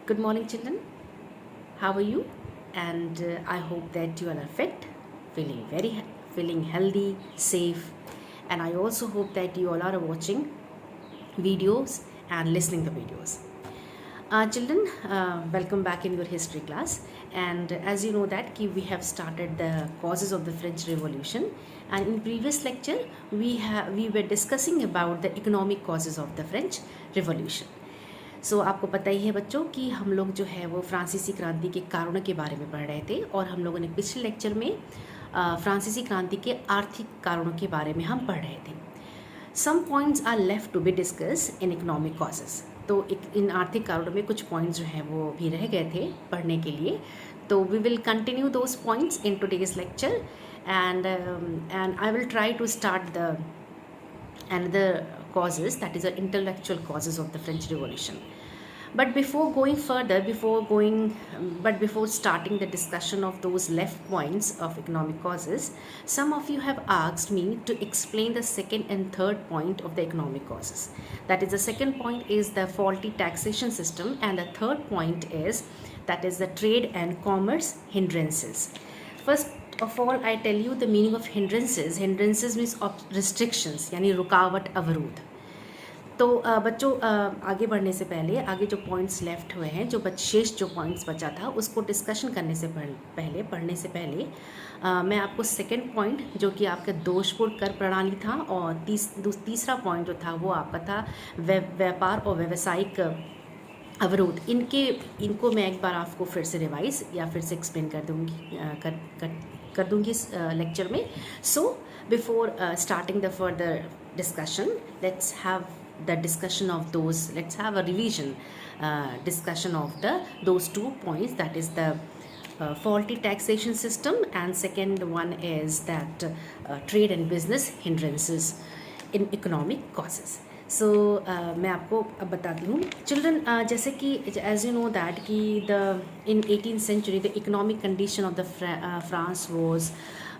Good morning, children. How are you? And I hope that you all are fit, feeling healthy, safe, and I also hope that you all are watching videos and listening to videos. Children, welcome back in your history class. And as you know that we have started the causes of the French Revolution, and in previous lecture we were discussing about the economic causes of the French Revolution. सो आपको पता ही है बच्चों कि हम लोग जो है वो फ्रांसीसी क्रांति के कारणों के बारे में पढ़ रहे थे, और हम लोगों ने पिछले लेक्चर में फ्रांसीसी क्रांति के आर्थिक कारणों के बारे में हम पढ़ रहे थे. Some points are left to be discuss in economic causes. तो इन आर्थिक कारणों में कुछ पॉइंट्स जो हैं वो भी रह गए थे पढ़ने के लिए. तो we will continue those points in today's lecture, and I will try to start the another causes, that is the intellectual causes of the French Revolution. But before starting the discussion of those left points of economic causes, some of you have asked me to explain the second and third point of the economic causes. That is, the second point is the faulty taxation system, and the third point is the trade and commerce hindrances. First of all, I tell you the meaning of hindrances. Hindrances means restrictions, यानी रुकावट, अवरोध. तो बच्चों, आगे बढ़ने से पहले आगे जो पॉइंट्स लेफ्ट हुए हैं, जो शेष जो पॉइंट्स बचा था उसको डिस्कशन करने से पढ़ने से पहले मैं आपको सेकंड पॉइंट, जो कि आपका दोषपूर्ण कर प्रणाली था, और तीसरा पॉइंट जो था वो आपका था व्यापार और व्यावसायिक अवरोध. इनको मैं एक बार आपको फिर से रिवाइज या फिर से एक्सप्लेन कर दूंगी इस लेक्चर में. So before starting the further discussion, let's have a revision discussion of those 2 points, that is the faulty taxation system, and second one is that trade and business hindrances in economic causes. सो मैं आपको अब बताती हूँ children. जैसे कि as you know that कि इन 18th century the economic condition of the France was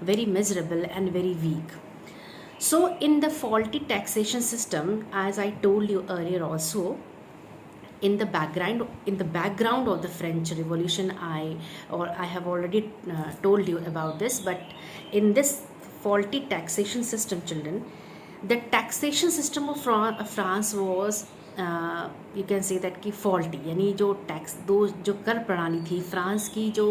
very miserable and very weak. So in the faulty taxation system, as I told you earlier also, in the background of the French Revolution, I have already told you about this, but in this faulty taxation system, children, the taxation system of France was you can say that कि faulty, यानी जो कर प्रणाली थी France की, जो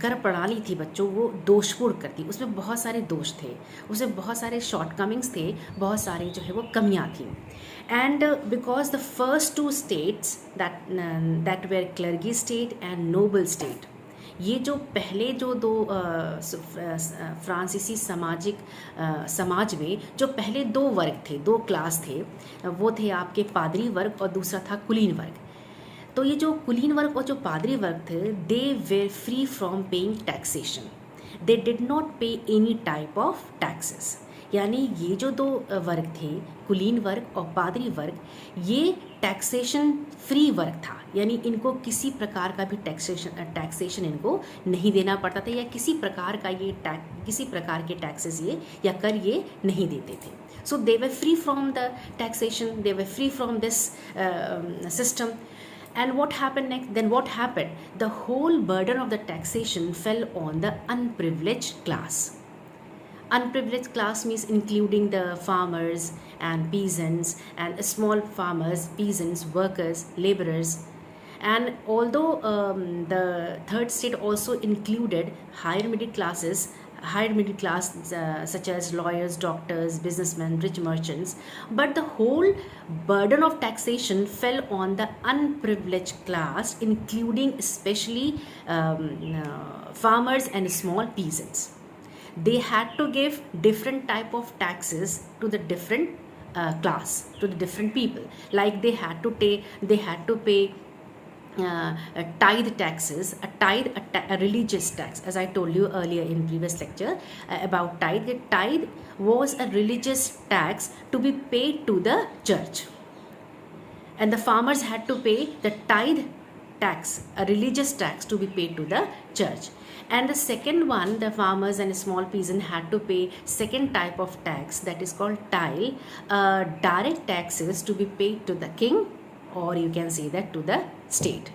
कर प्रणाली थी बच्चों, वो दोषपूर्ण करती. उसमें बहुत सारे दोष थे, उसमें बहुत सारे शॉर्टकमिंग्स थे, बहुत सारे जो है वो कमियां थी. And because the first 2 states that were clergy state and noble state, ये जो पहले जो 2 फ्रांसीसी समाज में जो पहले 2 वर्ग थे, 2 क्लास थे, वो थे आपके पादरी वर्ग और दूसरा था कुलीन वर्ग. तो ये जो कुलीन वर्ग और जो पादरी वर्ग थे, they were free from paying taxation. They did not पे एनी टाइप ऑफ टैक्सेस. यानी ये जो 2 वर्ग थे, कुलीन वर्ग और पादरी वर्ग, ये टैक्सेशन फ्री वर्ग था. यानी इनको किसी प्रकार का भी टैक्सेशन इनको नहीं देना पड़ता था, या किसी प्रकार के टैक्सेस ये या कर ये नहीं देते थे. So they were free from the taxation, they were free from this system. And what happened next? Then what happened? The whole burden of the taxation fell on the unprivileged class. Unprivileged class means including the farmers and peasants and small farmers, peasants, workers, laborers. And although the third state also included higher middle class such as lawyers, doctors, businessmen, rich merchants, but the whole burden of taxation fell on the unprivileged class, including especially farmers and small peasants. They had to give different type of taxes to the different class, to the different people. Like they had to pay tithe taxes. A religious tax, as I told you earlier in previous lecture about tithe. The tithe was a religious tax to be paid to the church, and the farmers had to pay the tithe tax, a religious tax to be paid to the church. And the second one, the farmers and small peasant had to pay second type of tax, that is called tithe, direct taxes to be paid to the king, or you can say that to the state.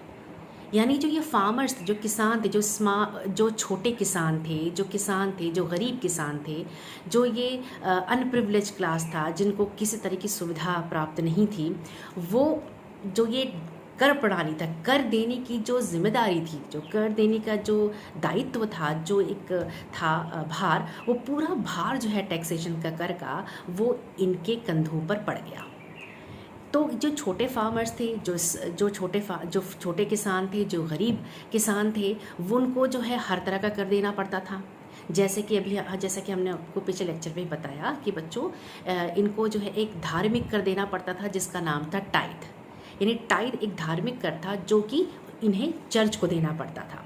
यानी जो ये farmers थे, जो किसान थे, जो छोटे किसान थे, जो गरीब किसान थे, जो ये अनप्रिविलेज क्लास था, जिनको किसी तरह की सुविधा प्राप्त नहीं थी, वो जो ये कर प्रणाली था, कर देने की जो जिम्मेदारी थी, जो कर देने का जो दायित्व था, जो एक था भार, वो पूरा भार जो है टैक्सेशन का, कर का, वो इनके कंधों पर पड़ गया। तो जो छोटे फार्मर्स थे, जो छोटे किसान थे, जो गरीब किसान थे, वो उनको जो है हर तरह का कर देना पड़ता था। जैसे कि हमने आपको पिछले लेक्चर में बताया कि बच्चों, इनको जो है एक धार्मिक कर देना पड़ता था जिसका नाम था टाइथ। यानी टाइथ एक धार्मिक कर था जो कि इन्हें चर्च को देना पड़ता था।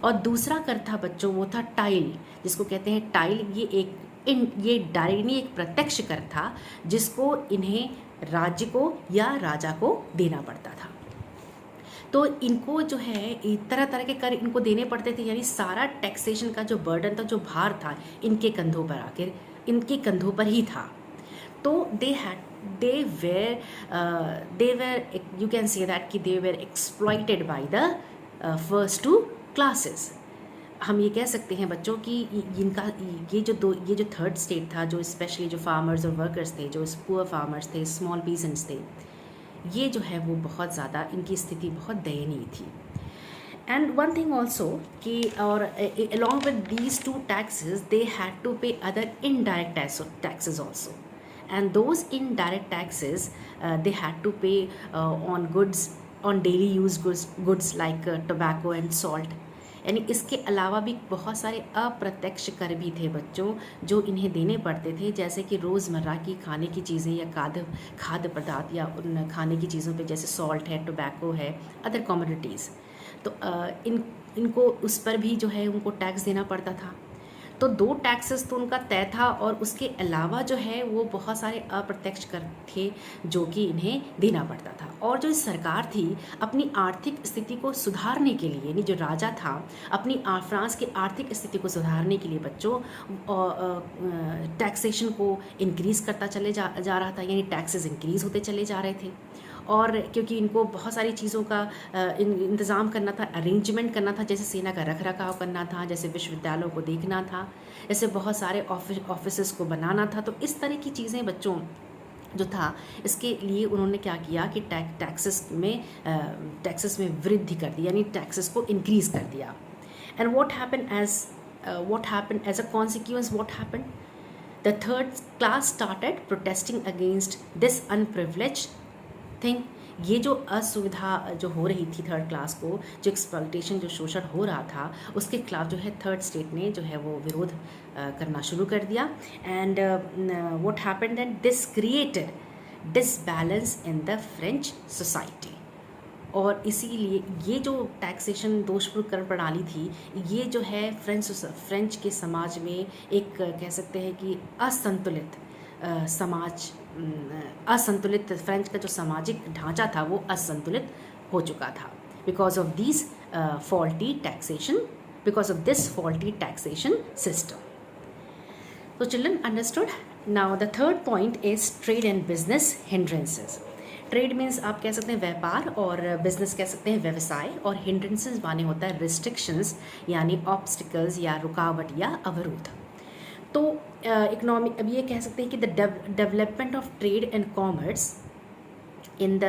और दूसरा कर था बच्चों, वो था टाइल, जिसको कहते हैं टाइल। ये डायरेक्टली एक प्रत्यक्ष कर था जिसको इन्हें राज्य को या राजा को देना पड़ता था। तो इनको जो है तरह तरह के कर इनको देने पड़ते थे। यानी सारा टैक्सेशन का जो बर्डन था, जो भार था, इनके कंधों पर ही था। तो they were you can say that कि they were exploited by the first two classes। हम ये कह सकते हैं बच्चों कि ये जो थर्ड स्टेट था, जो स्पेशली जो फार्मर्स और वर्कर्स थे, जो पुअर फार्मर्स थे, स्मॉल पीसेंट्स थे, ये जो है वो बहुत ज़्यादा, इनकी स्थिति बहुत दयनीय थी। एंड वन थिंग ऑल्सो कि, और along with these two taxes they had to pay other indirect taxes also, and those indirect taxes they had to pay on daily use goods like tobacco and salt। यानी इसके अलावा भी बहुत सारे अप्रत्यक्ष कर भी थे बच्चों जो इन्हें देने पड़ते थे, जैसे कि रोज़मर्रा की खाने की चीज़ें या खाद्य पदार्थ या उन खाने की चीज़ों पे, जैसे सॉल्ट है, टोबैको है, अदर कमोडिटीज़। तो इनको उस पर भी जो है उनको टैक्स देना पड़ता था। तो 2 टैक्सेस तो उनका तय था, और उसके अलावा जो है वो बहुत सारे अप्रत्यक्ष कर थे जो कि इन्हें देना पड़ता था। और जो सरकार थी, अपनी आर्थिक स्थिति को सुधारने के लिए, यानी जो राजा था, अपनी फ्रांस की आर्थिक स्थिति को सुधारने के लिए बच्चों टैक्सेशन को इंक्रीज़ करता चले जा रहा था। यानी टैक्सेस इंक्रीज़ होते चले जा रहे थे। और क्योंकि इनको बहुत सारी चीज़ों का इंतज़ाम करना था, अरेंजमेंट करना था, जैसे सेना का रख रखाव करना था, जैसे विश्वविद्यालयों को देखना था, जैसे बहुत सारे ऑफिसेस को बनाना था। तो इस तरह की चीज़ें बच्चों जो था, इसके लिए उन्होंने क्या किया कि टैक्सेस में वृद्धि कर दी, यानी टैक्सेस को इंक्रीज़ कर दिया। And what happened as a consequence? What happened? The third class started protesting against this unprivileged thing. ये जो असुविधा जो हो रही थी थर्ड क्लास को, जो एक्सप्लॉयटेशन, जो शोषण हो रहा था, उसके खिलाफ जो है थर्ड स्टेट ने जो है वो विरोध करना शुरू कर दिया। And what happened that this created disbalance in the French society. और इसीलिए ये जो टैक्सेशन दोषपूर्ण कर प्रणाली थी, ये जो है फ्रेंच के समाज में एक कह सकते हैं कि असंतुलित फ्रेंच का जो सामाजिक ढांचा था वो असंतुलित हो चुका था, because of this faulty taxation system. तो children understood. Now the third point is trade and business hindrances. Trade means आप कह सकते हैं व्यापार, और बिजनेस कह सकते हैं व्यवसाय, और हिंड्रेंसेस माने होता है रिस्ट्रिक्शंस, यानी ऑब्स्टिकल्स या रुकावट या अवरोध। तो इकोनॉमिक, अब ये कह सकते हैं कि the development of trade and commerce in the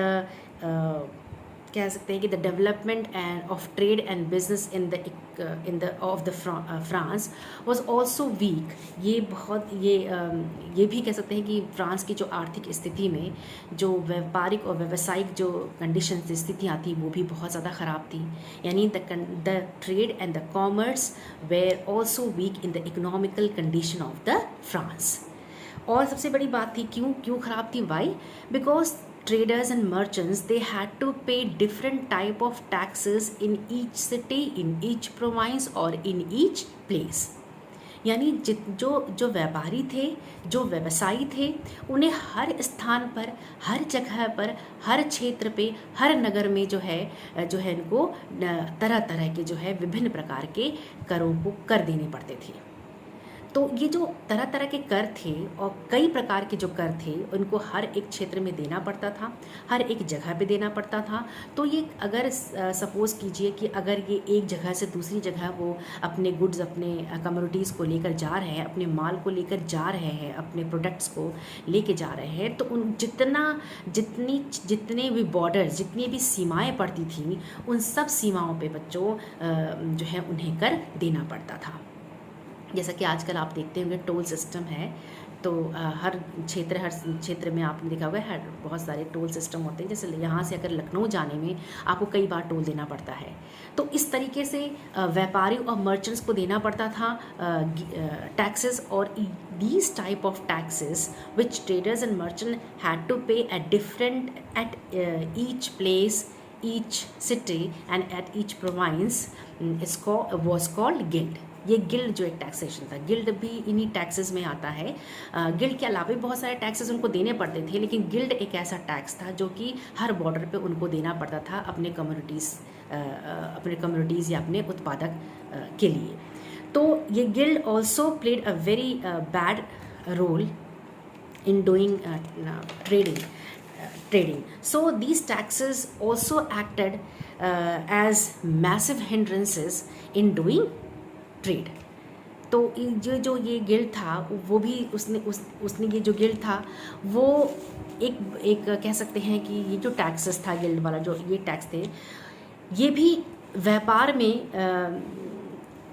कह सकते हैं कि the development and of trade and business in the France was also weak. ये भी कह सकते हैं कि फ्रांस की जो आर्थिक स्थिति में जो व्यापारिक और व्यावसायिक जो कंडीशन स्थितियाँ थी वो भी बहुत ज़्यादा ख़राब थी। यानी the trade and the commerce were also weak in the economical condition of the France. और सबसे बड़ी बात थी, क्यों ख़राब थी? Why? Because traders and merchants, they had to pay different type of taxes in each city, in each province or in each place। यानी जो व्यापारी थे, जो व्यवसायी थे, उन्हें हर स्थान पर, हर जगह पर, हर क्षेत्र पे, हर नगर में जो है इनको तरह तरह के जो है विभिन्न प्रकार के करों को कर देने पड़ते थे। तो ये जो तरह तरह के कर थे और कई प्रकार के जो कर थे उनको हर एक क्षेत्र में देना पड़ता था, हर एक जगह पे देना पड़ता था। तो ये अगर सपोज़ कीजिए कि अगर ये एक जगह से दूसरी जगह वो अपने गुड्स, अपने कम्युनिटीज़ को लेकर जा रहे हैं, अपने माल को लेकर जा रहे हैं, अपने प्रोडक्ट्स को लेके जा रहे हैं, तो उन जितने भी बॉर्डर्स, जितनी भी सीमाएं पड़ती थी, उन सब सीमाओं पे बच्चों जो है उन्हें कर देना पड़ता था। जैसा कि आजकल आप देखते होंगे टोल सिस्टम है, तो हर क्षेत्र में आपने देखा होगा हर बहुत सारे टोल सिस्टम होते हैं। जैसे यहाँ से अगर लखनऊ जाने में आपको कई बार टोल देना पड़ता है, तो इस तरीके से व्यापारी और मर्चेंट्स को देना पड़ता था टैक्सेस। और these type of taxes which traders and merchant had to pay at each place, each city and at each province was called guild. ये गिल्ड जो एक टैक्सेशन था, गिल्ड भी इन्हीं टैक्सेस में आता है। गिल्ड के अलावा भी बहुत सारे टैक्सेस उनको देने पड़ते थे, लेकिन गिल्ड एक ऐसा टैक्स था जो कि हर बॉर्डर पे उनको देना पड़ता था अपने कम्युनिटीज़ या अपने उत्पादक के लिए। तो ये guild also played a very bad role in doing trading. So these taxes also acted as massive hindrances in doing trade. तो जो ये गिल्ड था वो भी उसने ये जो गिल्ड था वो एक कह सकते हैं कि ये जो टैक्सेस था, गिल्ड वाला जो ये टैक्स थे, ये भी व्यापार में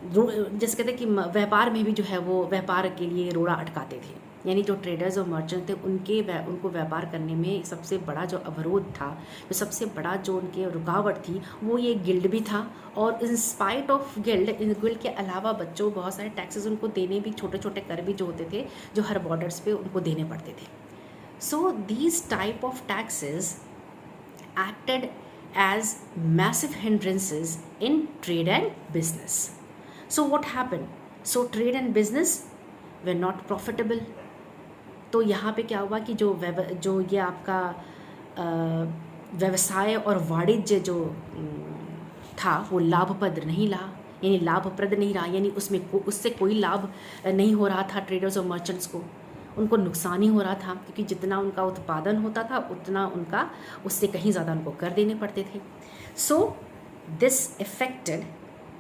जैसे कहते हैं कि व्यापार में भी जो है वो व्यापार के लिए रोड़ा अटकाते थे। यानी जो ट्रेडर्स और मर्चेंट थे उनको व्यापार करने में सबसे बड़ा जो अवरोध था, जो सबसे बड़ा जो उनके रुकावट थी, वो ये गिल्ड भी था। और in spite of guild, in guild के अलावा बच्चों बहुत सारे टैक्सेस उनको देने भी, छोटे छोटे कर भी जो होते थे जो हर बॉर्डर्स पे उनको देने पड़ते थे। So these type of taxes acted as massive hindrances in trade and business. So what happened? So trade and business were not profitable. तो यहाँ पे क्या हुआ कि जो ये आपका व्यवसाय और वाणिज्य जो था वो लाभप्रद नहीं रहा, यानी उससे कोई लाभ नहीं हो रहा था ट्रेडर्स और मर्चेंट्स को, उनको नुकसान ही हो रहा था, क्योंकि जितना उनका उत्पादन होता था उतना उनका उससे कहीं ज़्यादा उनको कर देने पड़ते थे। So this affected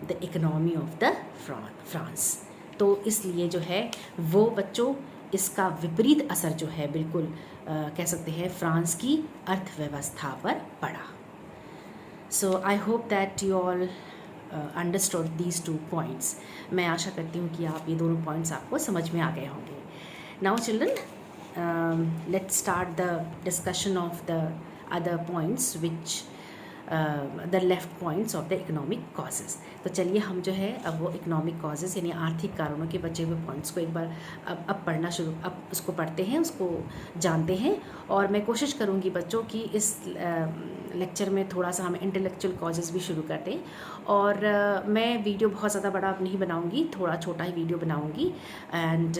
the economy of the France. तो इसलिए जो है वो बच्चों इसका विपरीत असर जो है बिल्कुल कह सकते हैं फ्रांस की अर्थव्यवस्था पर पड़ा। So I hope that you all understood these 2 points. मैं आशा करती हूँ कि आप ये दोनों पॉइंट्स आपको समझ में आ गए होंगे। Now children, let's start the discussion of the other points which the left points of the economic causes. तो चलिए हम जो है अब वो इकोनॉमिक कॉजेज़ यानी आर्थिक कारणों के बचे हुए पॉइंट्स को एक बार अब उसको पढ़ते हैं, उसको जानते हैं। और मैं कोशिश करूँगी बच्चों की इस लेक्चर में थोड़ा सा हम इंटेलेक्चुअल कॉजेज़ भी शुरू करते हैं। और मैं वीडियो बहुत ज़्यादा बड़ा नहीं बनाऊँगी, थोड़ा छोटा ही वीडियो बनाऊँगी। And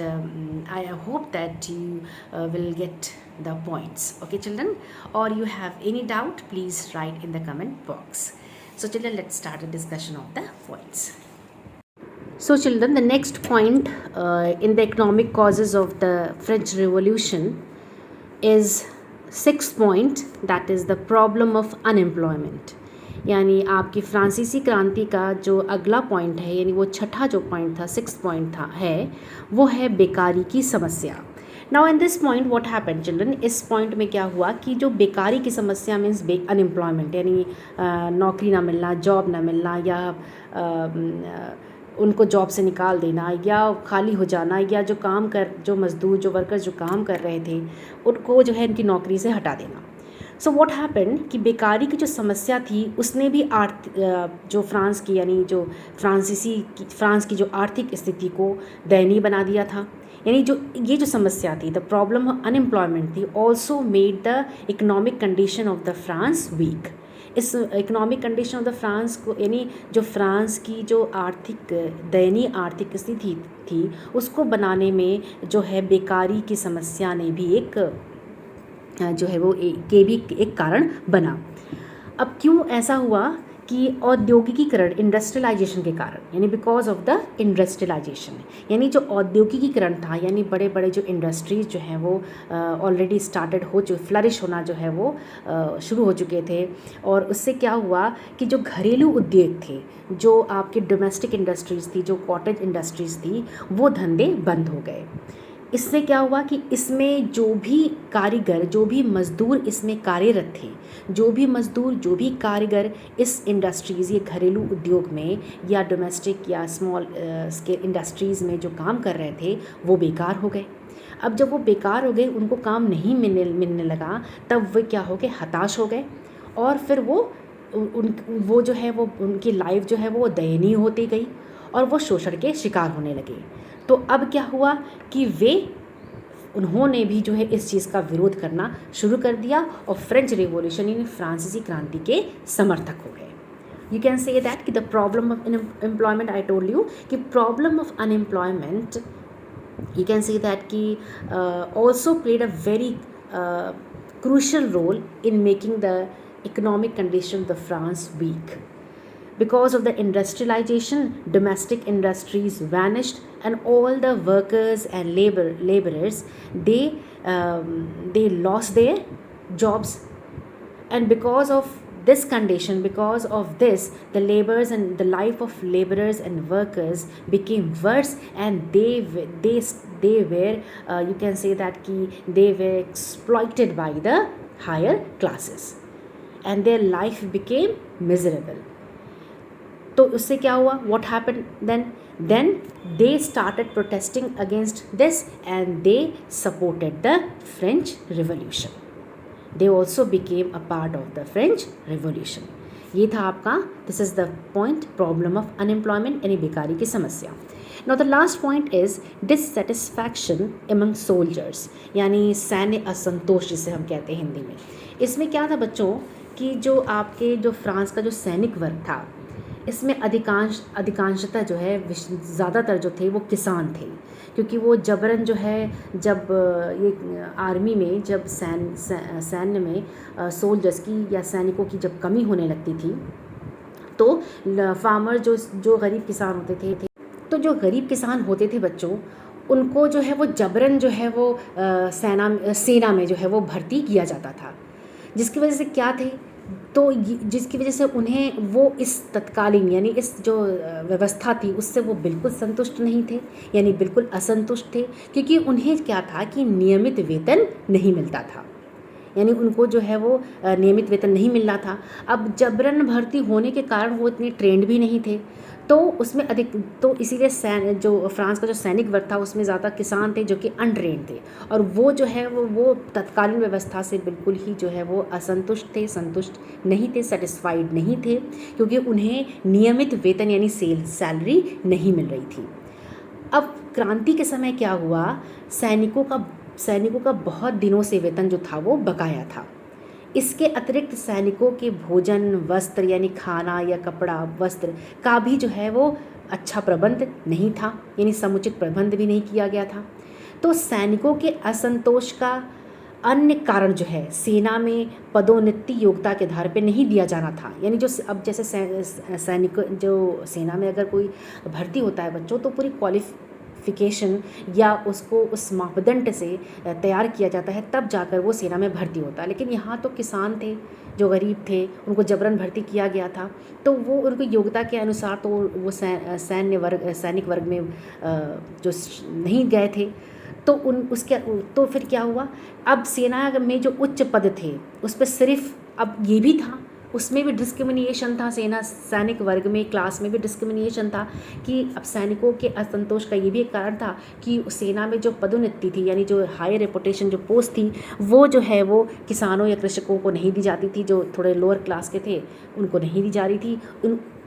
I hope that you will get the points. Okay children, or you have any doubt, please write in the comment box. So children, let's start the discussion of the points. So children, the next point in the economic causes of the French Revolution is 6th point, that is the problem of unemployment. यानी आपकी फ्रांसीसी क्रांति का जो अगला point है, यानी वो छठा जो पॉइंट था, 6th पॉइंट था वो है बेकारी की समस्या। Now in this point what happened children, इस पॉइंट में क्या हुआ कि जो बेकारी की समस्या मीन्स अनएम्प्लॉयमेंट, यानी नौकरी ना मिलना, जॉब ना मिलना, या उनको जॉब से निकाल देना, या खाली हो जाना, या जो मज़दूर, जो वर्कर्स जो काम कर रहे थे उनको जो है इनकी नौकरी से हटा देना। सो व्हाट हैपेंड कि बेकारी की जो समस्या थी उसने भी जो फ्रांस की, यानी जो फ्रांस की जो आर्थिक स्थिति को दयनीय बना दिया था। यानी ये जो समस्या थी, द प्रॉब्लम ऑफ अनएम्प्लॉयमेंट थी, also made the economic condition of the France weak. इस economic condition of the France को, यानी जो फ्रांस की जो दयनीय आर्थिक स्थिति थी उसको बनाने में जो है बेकारी की समस्या ने भी एक जो है वो एक कारण बना। अब क्यों ऐसा हुआ कि औद्योगिकीकरण, इंडस्ट्रियलाइजेशन के कारण, यानी बिकॉज ऑफ द इंडस्ट्रियलाइजेशन, यानी जो औद्योगिकीकरण था, यानी बड़े बड़े जो इंडस्ट्रीज जो हैं वो ऑलरेडी स्टार्टेड हो चुके, फ्लरिश होना जो है वो शुरू हो चुके थे। और उससे क्या हुआ कि जो घरेलू उद्योग थे, जो आपके डोमेस्टिक इंडस्ट्रीज़ थी, जो कॉटेज इंडस्ट्रीज़ थी, वो धंधे बंद हो गए। इससे क्या हुआ कि इसमें जो भी कारीगर, जो भी मज़दूर इसमें कार्यरत थे, जो भी मज़दूर, जो भी कारीगर इस इंडस्ट्रीज़, ये घरेलू उद्योग में या डोमेस्टिक या स्मॉल स्केल इंडस्ट्रीज़ में जो काम कर रहे थे, वो बेकार हो गए। अब जब वो बेकार हो गए, उनको काम नहीं मिलने लगा, तब वे क्या हो गए, हताश हो गए। और फिर वो जो है वो उनकी लाइफ जो है वो दयनीय होती गई और वो शोषण के शिकार होने लगे। तो अब क्या हुआ कि उन्होंने भी जो है इस चीज़ का विरोध करना शुरू कर दिया और फ्रेंच रिवॉल्यूशन यानी फ्रांसीसी क्रांति के समर्थक हो गए। यू कैन से दैट कि the problem of employment, I told you कि problem of unemployment, you can say that ki also played a very crucial role in making the economic condition of France weak. Because of the industrialization, domestic industries vanished, and all the workers and laborers they lost their jobs. And because of this condition, because of this, the laborers and the life of laborers and workers became worse, and they were you can say that ki they were exploited by the higher classes, and their life became miserable. तो उससे क्या हुआ, what happened then they started protesting against this, and they supported the French Revolution. They also became a part of the French Revolution. ये था आपका, this is the point, problem of unemployment यानी बेकारी की समस्या. Now the last point is dissatisfaction among soldiers, यानी सैन्य असंतोष जिसे हम कहते हैं हिंदी में. इसमें क्या था बच्चों कि जो आपके जो फ्रांस का जो सैनिक वर्ग था, इसमें अधिकांशतः जो है ज़्यादातर जो थे वो किसान थे, क्योंकि वो जबरन जो है जब ये आर्मी में जब सैन्य में सोल्जर्स की या सैनिकों की जब कमी होने लगती थी, तो फार्मर जो गरीब किसान होते थे, तो जो गरीब किसान होते थे बच्चों, उनको जो है वो जबरन जो है वो सेना में जो है वो भर्ती किया जाता था, जिसकी वजह से क्या थे, तो जिसकी वजह से उन्हें वो इस तत्कालीन यानी इस जो व्यवस्था थी उससे वो बिल्कुल संतुष्ट नहीं थे, यानी बिल्कुल असंतुष्ट थे, क्योंकि उन्हें क्या था कि नियमित वेतन नहीं मिलता था, यानी उनको जो है वो नियमित वेतन नहीं मिल रहा था। अब जबरन भर्ती होने के कारण वो इतने ट्रेंड भी नहीं थे, तो उसमें तो इसीलिए जो फ्रांस का जो सैनिक वर्ग था उसमें ज़्यादा किसान थे जो कि अनट्रेंड थे, और वो जो है वो तत्कालीन व्यवस्था से बिल्कुल ही जो है वो असंतुष्ट थे, संतुष्ट नहीं थे, सेटिस्फाइड नहीं थे, क्योंकि उन्हें नियमित वेतन यानी सैलरी नहीं मिल रही थी। अब क्रांति के समय क्या हुआ, सैनिकों का बहुत दिनों से वेतन जो था वो बकाया था। इसके अतिरिक्त सैनिकों के भोजन, वस्त्र यानी खाना या कपड़ा, वस्त्र का भी जो है वो अच्छा प्रबंध नहीं था, यानी समुचित प्रबंध भी नहीं किया गया था। तो सैनिकों के असंतोष का अन्य कारण जो है, सेना में पदोन्नति योग्यता के आधार पे नहीं दिया जाना था, यानी जो अब जैसे सैनिक जो सेना में अगर कोई भर्ती होता है बच्चों, तो पूरी क्वालिफिकेशन या उसको उस मापदंड से तैयार किया जाता है, तब जाकर वो सेना में भर्ती होता है। लेकिन यहाँ तो किसान थे जो गरीब थे, उनको जबरन भर्ती किया गया था, तो वो उनकी योग्यता के अनुसार तो वो सैनिक वर्ग में जो नहीं गए थे, तो फिर क्या हुआ, अब सेना में जो उच्च पद थे उस पर सिर्फ, अब ये भी था उसमें भी डिस्क्रिमिनेशन था, सैनिक वर्ग में क्लास में भी डिस्क्रिमिनेशन था, कि अब सैनिकों के असंतोष का ये भी एक कारण था कि सेना में जो पदोन्नति थी यानी जो हाई रेपुटेशन जो पोस्ट थी वो जो है वो किसानों या कृषकों को नहीं दी जाती थी, जो थोड़े लोअर क्लास के थे उनको नहीं दी जा रही थी।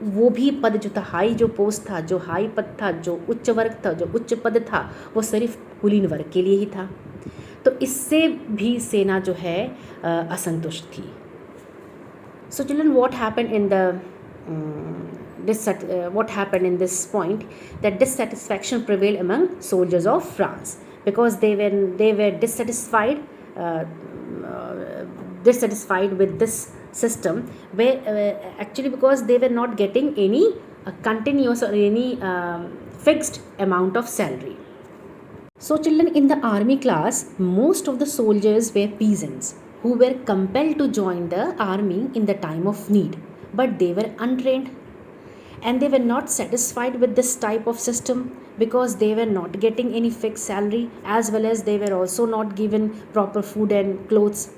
वो भी पद जो था, हाई जो पोस्ट था, जो हाई पद था, जो उच्च वर्ग था, जो उच्च पद था, वो सिर्फ कुलीन वर्ग के लिए ही था। तो इससे भी सेना जो है असंतुष्ट थी। So children, what happened in this point, that dissatisfaction prevailed among soldiers of France, because they were dissatisfied with this system where actually because they were not getting any continuous or any fixed amount of salary. So children, in the army class, most of the soldiers were peasants who were compelled to join the army in the time of need, but they were untrained and they were not satisfied with this type of system because they were not getting any fixed salary, as well as they were also not given proper food and clothes,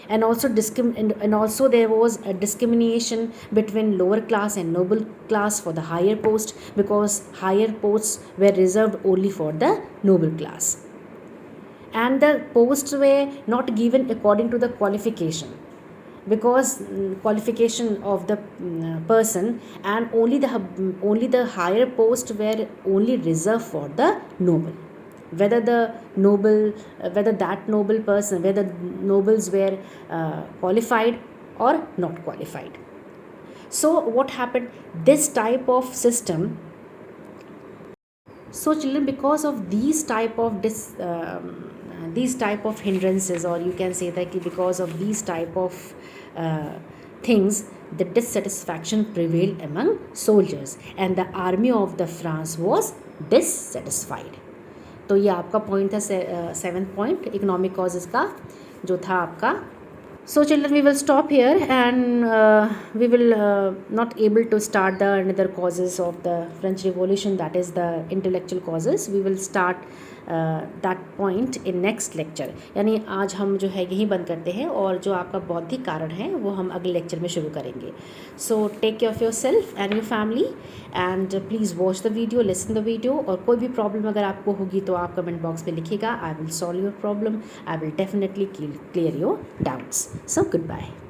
and also and also there was a discrimination between lower class and noble class for the higher post, because higher posts were reserved only for the noble class, and the posts were not given according to the qualification, because qualification of the person, and only the higher post were only reserved for the noble, whether that noble person, whether nobles were qualified or not qualified. So what happened, this type of system, so children, because of these type of hindrances, or you can say that because of these type of things, the dissatisfaction prevailed among soldiers and the army of the France was dissatisfied. तो ये आपका point था 7th point economic causes का जो था आपका. So children, we will stop here, and we will not able to start the another causes of the French Revolution, that is the intellectual causes. We will start that point in next lecture. यानी आज हम जो है यहीं बंद करते हैं, और जो आपका बौद्धिक कारण है वो हम अगले लेक्चर में शुरू करेंगे. So take care of yourself and your family, and please watch the video, listen the video. और कोई भी प्रॉब्लम अगर आपको होगी तो आप कमेंट बॉक्स में लिखिएगा. I will solve your problem. I will definitely clear your doubts. So goodbye.